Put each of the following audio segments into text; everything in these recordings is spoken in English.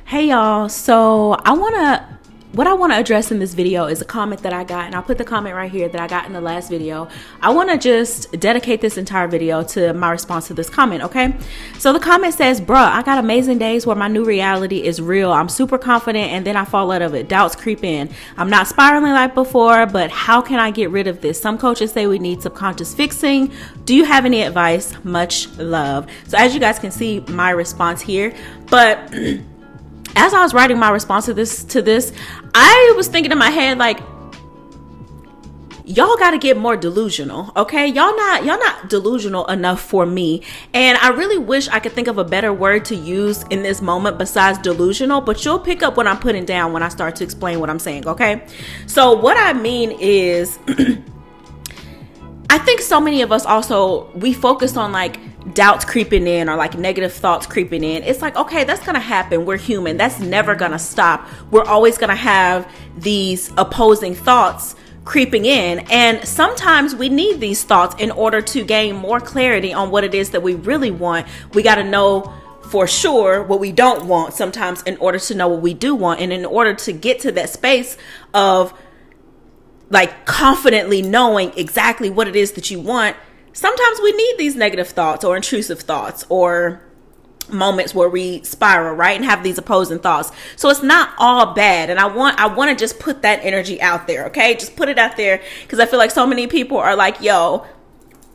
Hey y'all, what I want to address in this video is a comment that I got, and I'll put the comment right here that I got in the last video. I want to just dedicate this entire video to my response to this comment, okay? So the comment says, bruh, I got amazing days where my new reality is real. I'm super confident and then I fall out of it. Doubts creep in. I'm not spiraling like before, but how can I get rid of this? Some coaches say we need subconscious fixing. Do you have any advice? Much love. So as you guys can see, my response here, but as I was writing my response to this, I was thinking in my head, like, y'all got to get more delusional, okay? Y'all not delusional enough for me. And I really wish I could think of a better word to use in this moment besides delusional, but you'll pick up what I'm putting down when I start to explain what I'm saying, okay? So what I mean is, I think so many of us also, we focus on like doubts creeping in or like negative thoughts creeping in. It's like, okay, that's going to happen. We're human. That's never going to stop. We're always going to have these opposing thoughts creeping in. And sometimes we need these thoughts in order to gain more clarity on what it is that we really want. We got to know for sure what we don't want sometimes in order to know what we do want. And in order to get to that space of like confidently knowing exactly what it is that you want, sometimes we need these negative thoughts or intrusive thoughts or moments where we spiral, right? And have these opposing thoughts. So it's not all bad. And I want to just put that energy out there. Okay. Just put it out there. Cause I feel like so many people are like, yo,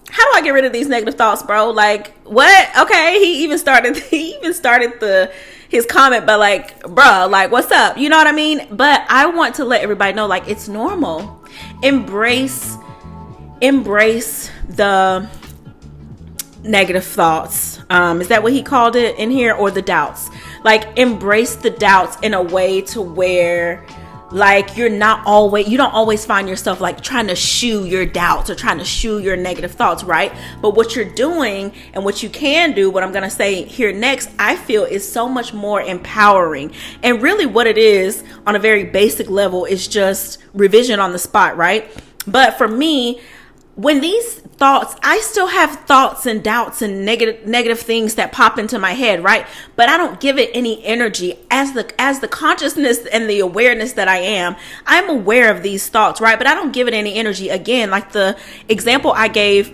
how do I get rid of these negative thoughts, bro? Like what? Okay. He even started his comment by like, bro, like, what's up? You know what I mean? But I want to let everybody know, like, it's normal. Embrace the negative thoughts. Is that what he called it in here? Or the doubts? Like, embrace the doubts in a way to where like you don't always find yourself like trying to shoo your doubts or trying to shoo your negative thoughts, right? But what you're doing and what you can do, what I'm going to say here next, I feel is so much more empowering. And really what it is on a very basic level is just revision on the spot, right? But for me, when these thoughts, I still have thoughts and doubts and negative things that pop into my head, right? But I don't give it any energy. As the consciousness and the awareness that I'm aware of these thoughts, right? But I don't give it any energy. Again, like the example I gave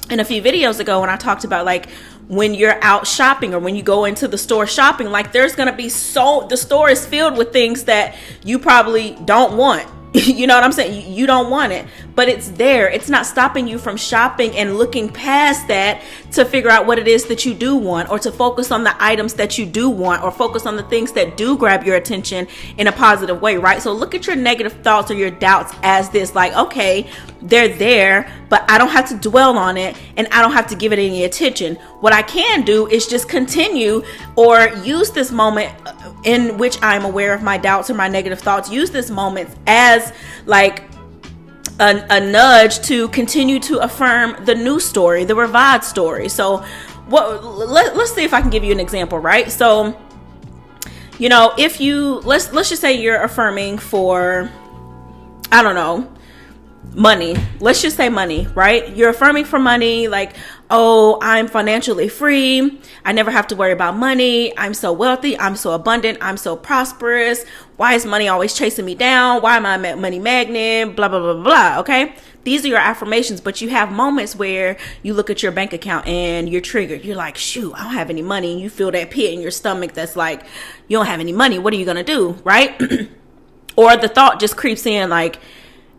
in a few videos ago when I talked about like when you're out shopping or when you go into the store shopping, like there's going to be the store is filled with things that you probably don't want. You know what I'm saying? You don't want it, but it's there. It's not stopping you from shopping and looking past that to figure out what it is that you do want, or to focus on the items that you do want, or focus on the things that do grab your attention in a positive way, right? So look at your negative thoughts or your doubts as this, like, okay, they're there, but I don't have to dwell on it and I don't have to give it any attention. What I can do is just continue or use this moment in which I'm aware of my doubts or my negative thoughts, use this moment as like a nudge to continue to affirm the new story, the revived story. So let's see if I can give you an example, right? So, you know, if you, let's just say you're affirming for, I don't know, money. Let's just say money, right? You're affirming for money, like, oh, I'm financially free. I never have to worry about money. I'm so wealthy. I'm so abundant. I'm so prosperous. Why is money always chasing me down? Why am I a money magnet? Blah, blah, blah, blah. Okay. These are your affirmations, but you have moments where you look at your bank account and you're triggered. You're like, shoot, I don't have any money. And you feel that pit in your stomach that's like, you don't have any money. What are you going to do? Right? Or the thought just creeps in like,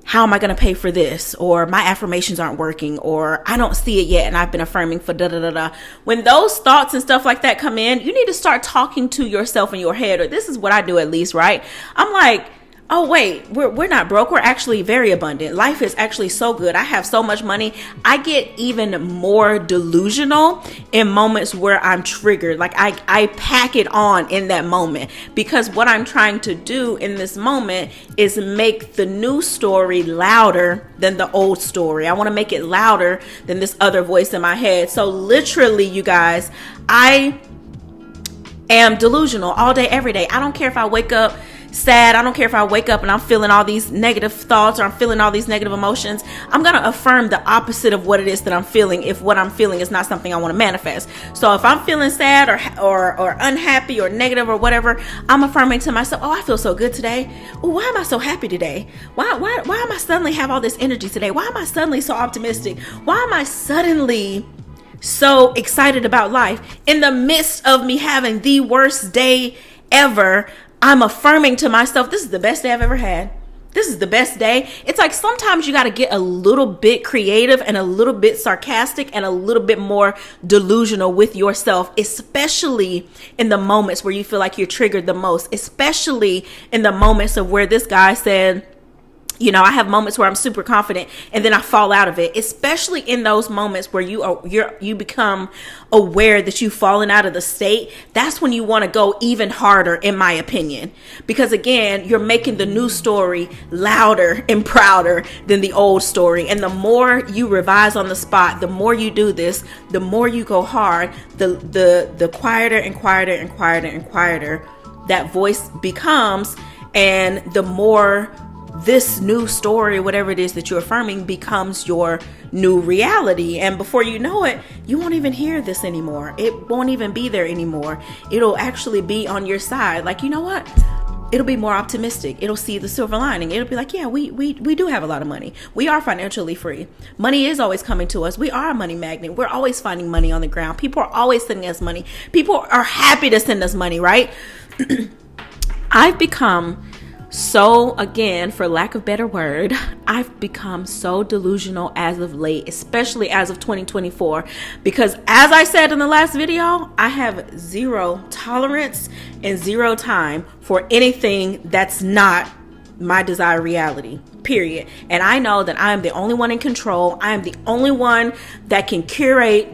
how am I going to pay for this? Or my affirmations aren't working, or I don't see it yet and I've been affirming for da da da da. When those thoughts and stuff like that come in, you need to start talking to yourself in your head, or this is what I do at least, right? I'm like, oh wait, we're not broke. We're actually very abundant. Life is actually so good. I have so much money. I get even more delusional in moments where I'm triggered. Like I pack it on in that moment, because what I'm trying to do in this moment is make the new story louder than the old story. I want to make it louder than this other voice in my head. So literally, you guys, I am delusional all day, every day. I don't care if I wake up sad, I don't care if I wake up and I'm feeling all these negative thoughts or I'm feeling all these negative emotions, I'm going to affirm the opposite of what it is that I'm feeling if what I'm feeling is not something I want to manifest. So if I'm feeling sad or unhappy or negative or whatever, I'm affirming to myself, oh, I feel so good today. Oh, why am I so happy today? Why am I suddenly have all this energy today? Why am I suddenly so optimistic? Why am I suddenly so excited about life? In the midst of me having the worst day ever, I'm affirming to myself, this is the best day I've ever had. This is the best day. It's like sometimes you got to get a little bit creative and a little bit sarcastic and a little bit more delusional with yourself, especially in the moments where you feel like you're triggered the most, especially in the moments of where this guy said, you know, I have moments where I'm super confident and then I fall out of it, especially in those moments where you become aware that you've fallen out of the state. That's when you want to go even harder, in my opinion, because again, you're making the new story louder and prouder than the old story. And the more you revise on the spot, the more you do this, the more you go hard, the quieter and quieter and quieter and quieter that voice becomes, and the more this new story, whatever it is that you're affirming, becomes your new reality. And before you know it, you won't even hear this anymore. It won't even be there anymore. It'll actually be on your side. Like, you know what? It'll be more optimistic. It'll see the silver lining. It'll be like, yeah, we do have a lot of money. We are financially free. Money is always coming to us. We are a money magnet. We're always finding money on the ground. People are always sending us money. People are happy to send us money, right? I've become so, again, for lack of better word, I've become so delusional as of late, especially as of 2024, because as I said in the last video, I have zero tolerance and zero time for anything that's not my desired reality, period. And I know that I am the only one in control. I am the only one that can curate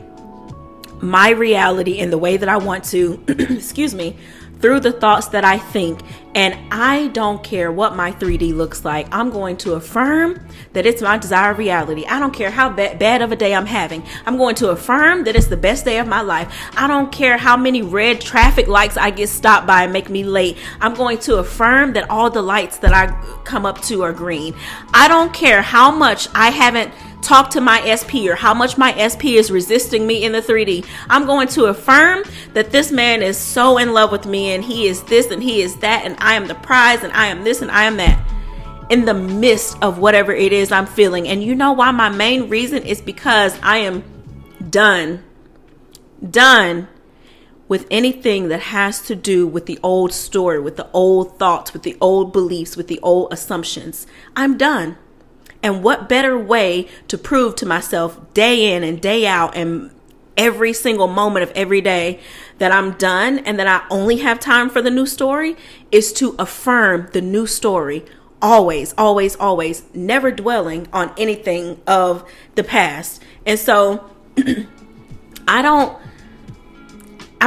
my reality in the way that I want to, excuse me, through the thoughts that I think. And I don't care what my 3D looks like. I'm going to affirm that it's my desired reality. I don't care how bad of a day I'm having. I'm going to affirm that it's the best day of my life. I don't care how many red traffic lights I get stopped by and make me late. I'm going to affirm that all the lights that I come up to are green. I don't care how much I haven't talk to my SP or how much my SP is resisting me in the 3D. I'm going to affirm that this man is so in love with me and he is this and he is that and I am the prize and I am this and I am that, in the midst of whatever it is I'm feeling. And you know why? My main reason is because I am done with anything that has to do with the old story, with the old thoughts, with the old beliefs, with the old assumptions. I'm done. And what better way to prove to myself day in and day out and every single moment of every day that I'm done and that I only have time for the new story is to affirm the new story. Always, always, always, never dwelling on anything of the past. And so I'm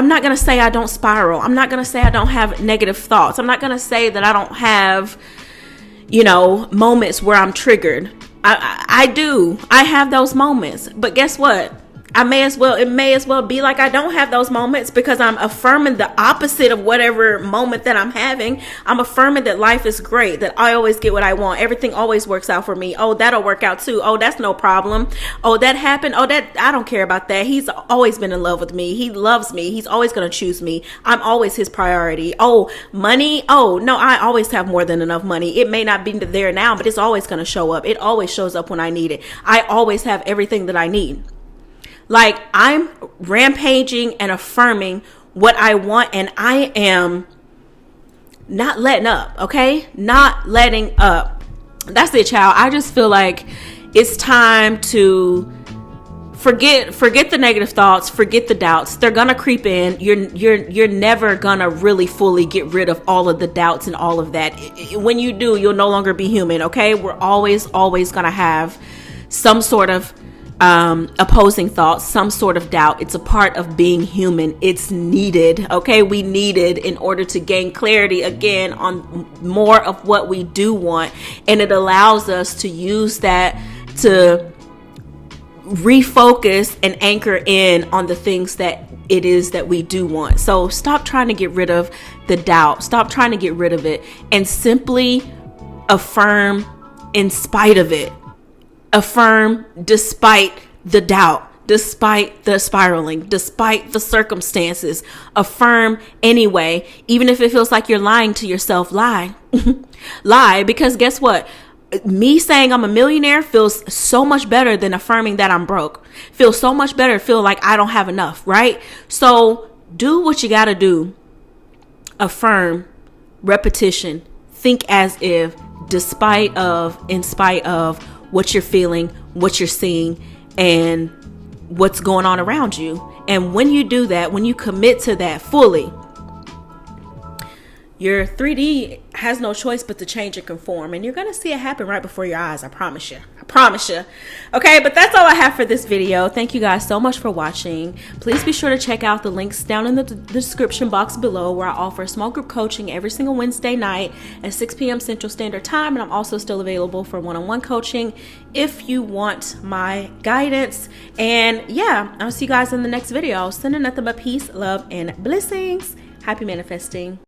not going to say I don't spiral. I'm not going to say I don't have negative thoughts. I'm not going to say that I don't have, you know, moments where I'm triggered. I do. I have those moments. But guess what? It may as well be like I don't have those moments, because I'm affirming the opposite of whatever moment that I'm having. I'm affirming that life is great, that I always get what I want. Everything always works out for me. Oh, that'll work out too. Oh, that's no problem. Oh, that happened. Oh, that I don't care about that. He's always been in love with me. He loves me. He's always going to choose me. I'm always his priority. Oh, money. Oh, no, I always have more than enough money. It may not be there now, but it's always going to show up. It always shows up when I need it. I always have everything that I need. Like, I'm rampaging and affirming what I want, and I am not letting up, okay? Not letting up. That's it, child. I just feel like it's time to forget the negative thoughts, forget the doubts. They're gonna creep in. You're never gonna really fully get rid of all of the doubts and all of that. When you do, you'll no longer be human, okay? We're always gonna have some sort of opposing thoughts, some sort of doubt. It's a part of being human. It's needed. Okay. We need it in order to gain clarity again on more of what we do want. And it allows us to use that to refocus and anchor in on the things that it is that we do want. So stop trying to get rid of the doubt. Stop trying to get rid of it and simply affirm in spite of it. Affirm despite the doubt, despite the spiraling, despite the circumstances. Affirm anyway, even if it feels like you're lying to yourself. Lie. Lie, because guess what? Me saying I'm a millionaire feels so much better than affirming that I'm broke. Feels so much better. Feel like I don't have enough, right? So do what you got to do. Affirm, repetition, think as if, despite of, in spite of what you're feeling, what you're seeing, and what's going on around you. And when you do that, when you commit to that fully, your 3D has no choice but to change and conform. And you're going to see it happen right before your eyes. I promise you. I promise you. Okay, but that's all I have for this video. Thank you guys so much for watching. Please be sure to check out the links down in the description box below, where I offer small group coaching every single Wednesday night at 6 p.m. Central Standard Time. And I'm also still available for one-on-one coaching if you want my guidance. And yeah, I'll see you guys in the next video. Sending nothing but peace, love, and blessings. Happy manifesting.